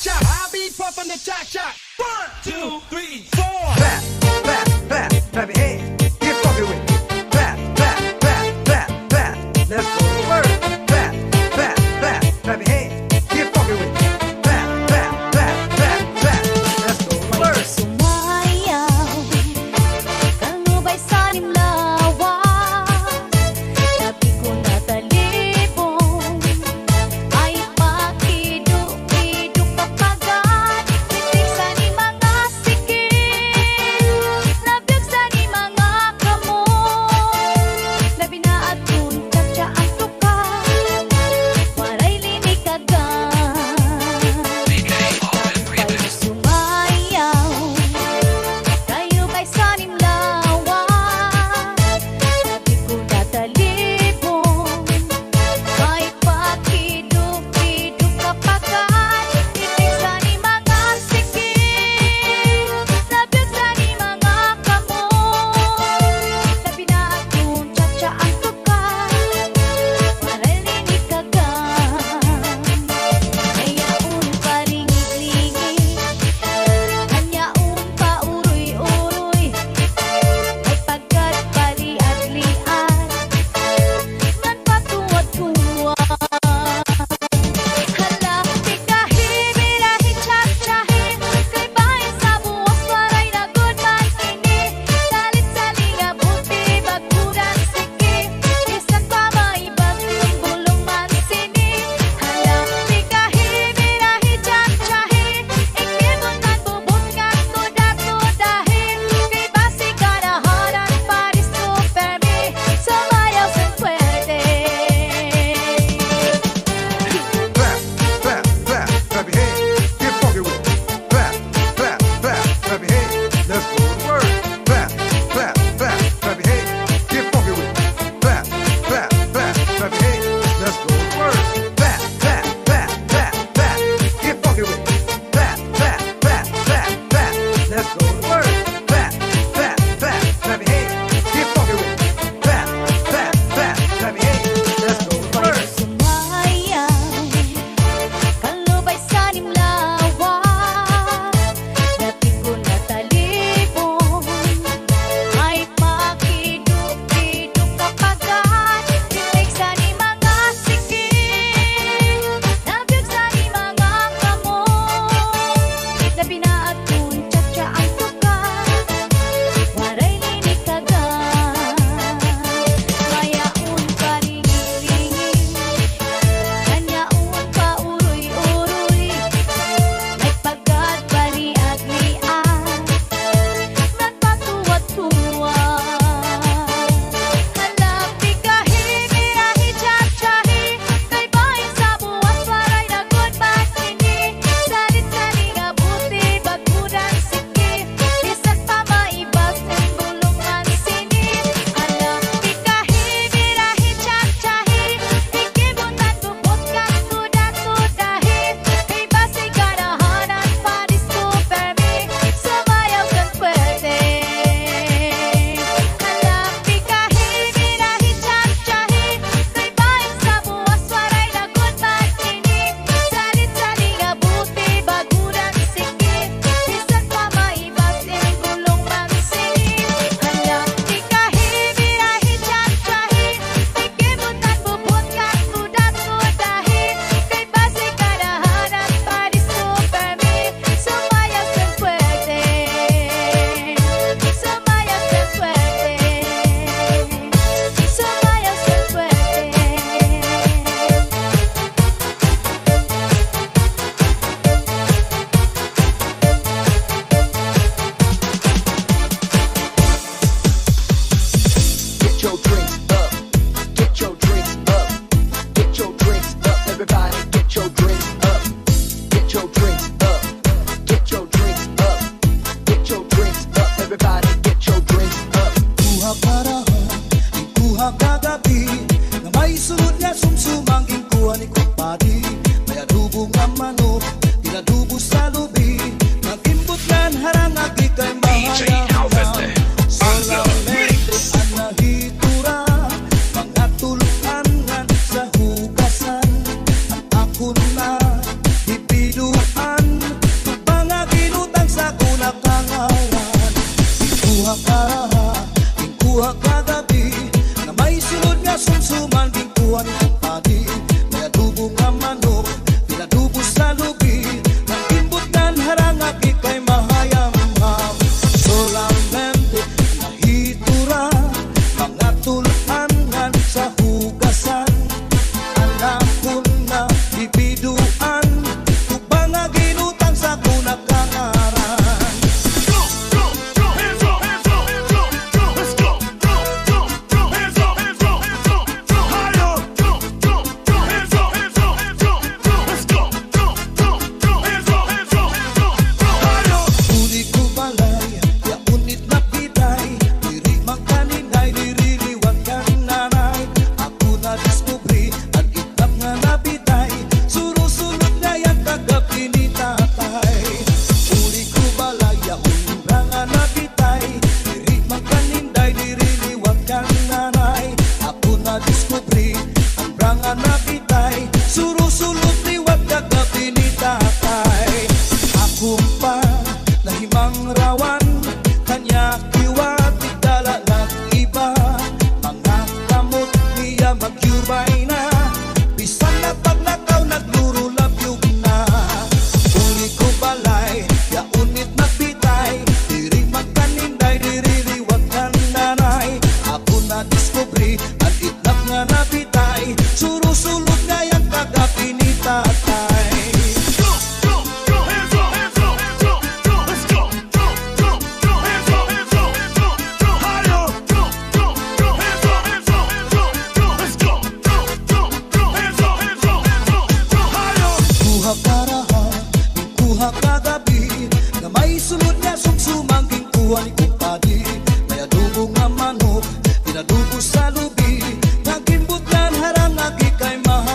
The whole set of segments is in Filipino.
I be puffing the cha-cha. 1, 2, 3, 4. Clap, clap, clap, clap your hands. Get funky with me. Clap, clap, clap, clap, clap. Let's go to work. Clap, clap, clap, clap your hands. Get funky with me. Clap, clap, clap, clap, clap. Let's go to work. Sumayaw, kalubay sa nimlawan, labi ko natalibong, ay pakiduk-iduk kapagan, itig sa ni mga sikil, labyag sa ni mga na sumsuman bingkuhan ng padi. May adubo nga manok, pinadubo sa lubi. Nagimbutan harangag ikay mahayam-ham. Solamente nahitura, mga tulangan sa hugasan. Anak ko na ibiduan, tubang nga ginutang sa kunakangaran. Uli ko balay, ya unit na piday. Diri mang kaninay, diriliwag kang nanay. Ako na diskubri, ang itlap nga napitay. Surusunod na yan kagabi ni tatay. Uli ko balay, ya unit nga napitay. Diri mang kaninay, diriliwag kang nanay. Ako na diskubri, ang branga napitay. Surusunod liwag kagabi ni tatay. Akong pa nahimang rawan, kanya kiwati dala ng iba. Mga kamot niya magyubay na, bisan na paglakaw naglurulabyog na. Uli ko balay, ya unit na pitay. Diri magkaninday, diriliwag ka nanay. Ako na diskubri, ang itlap nga napitay. Surusulog nga yan kagabi ni tatay. Kuha karaha, kuha kagabi, na may sunod nga sumsumang kuha ni kumpadi. May adubo nga manok, pinadubo sa lubi. Nagimbutan harangag ikay mahal.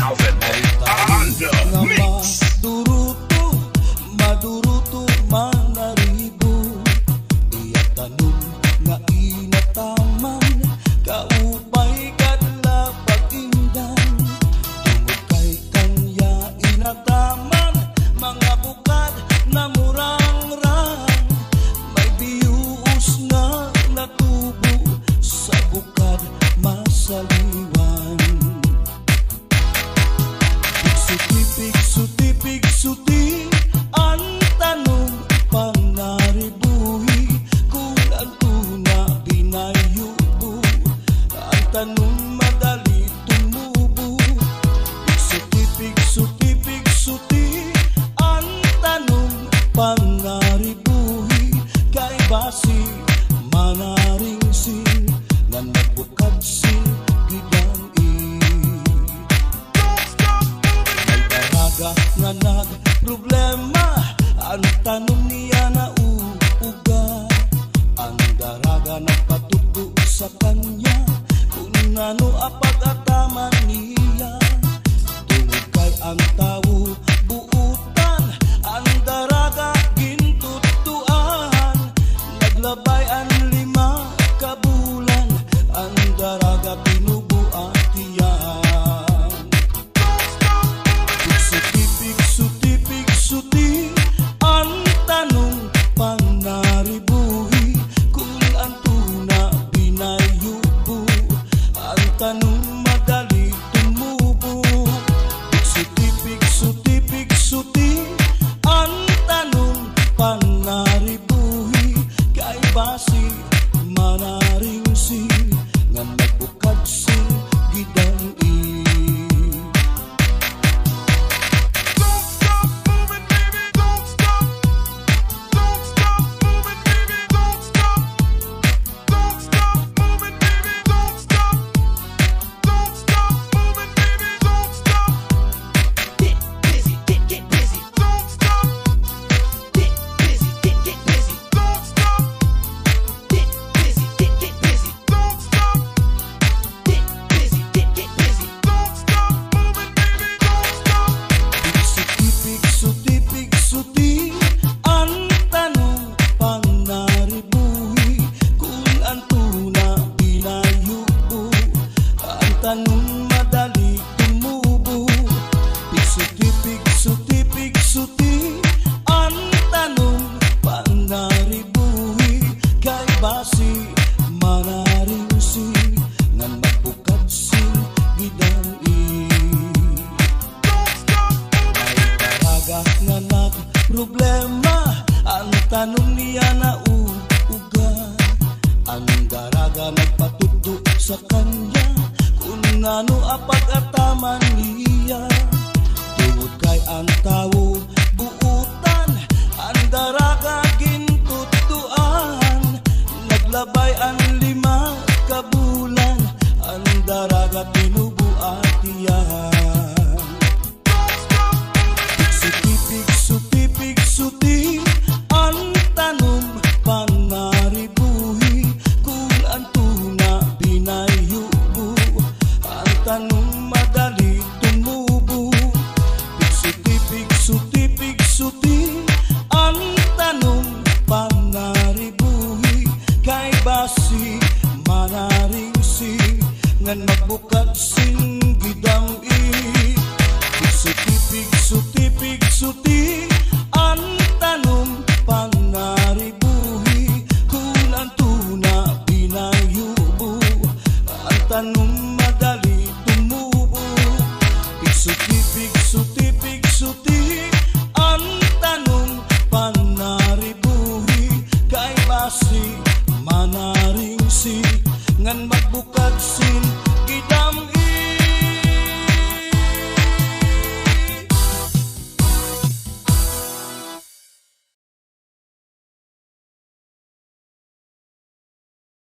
Alvin on the nga mix. maduruto manaribo iya tanong nga inataman kaupay kadla pag-indan tungod kay kanya inataman mga bukad na murang-rang may bius nga natubo sa bukad masaliwan. Pigsuti ang tanong panaribuhi kung ang tuna binayubo ang tanong madali tumubo. Pigsuti ang tanong panaribuhi kay basi manaring sin nga nagbukad sin gidang-i. Nga nag-problema ang tanong niya na uuga ang daraga nagpatugo sa kanya kung ano apag-ataman niya tungod kay ang tao buutan ang daraga gintutuan naglabay ang 5 kabulan ang daraga tinubuan tiyan. Pigsuti ang tanong panaribuhi kung ang tuna binayubo ang tanong madali tumubo. Pigsuti ang tanong panaribuhi kay basi manaring sin nga nagbukad sin gidang-i. Pigsuti ang tanong panaribuhi kung ang tuna binayubo ang tanong madali tumubo. Pigsuti ang tanong panaribuhi kay basi manaring sin nga nagbukad sin gidang-i. Nga nag-problema ang tanong niya na uuga ang daraga nagpatudo sa kanya kung ano apag-ataman niya tungod kay ang tao buutan ang daraga gintutuan naglabay ang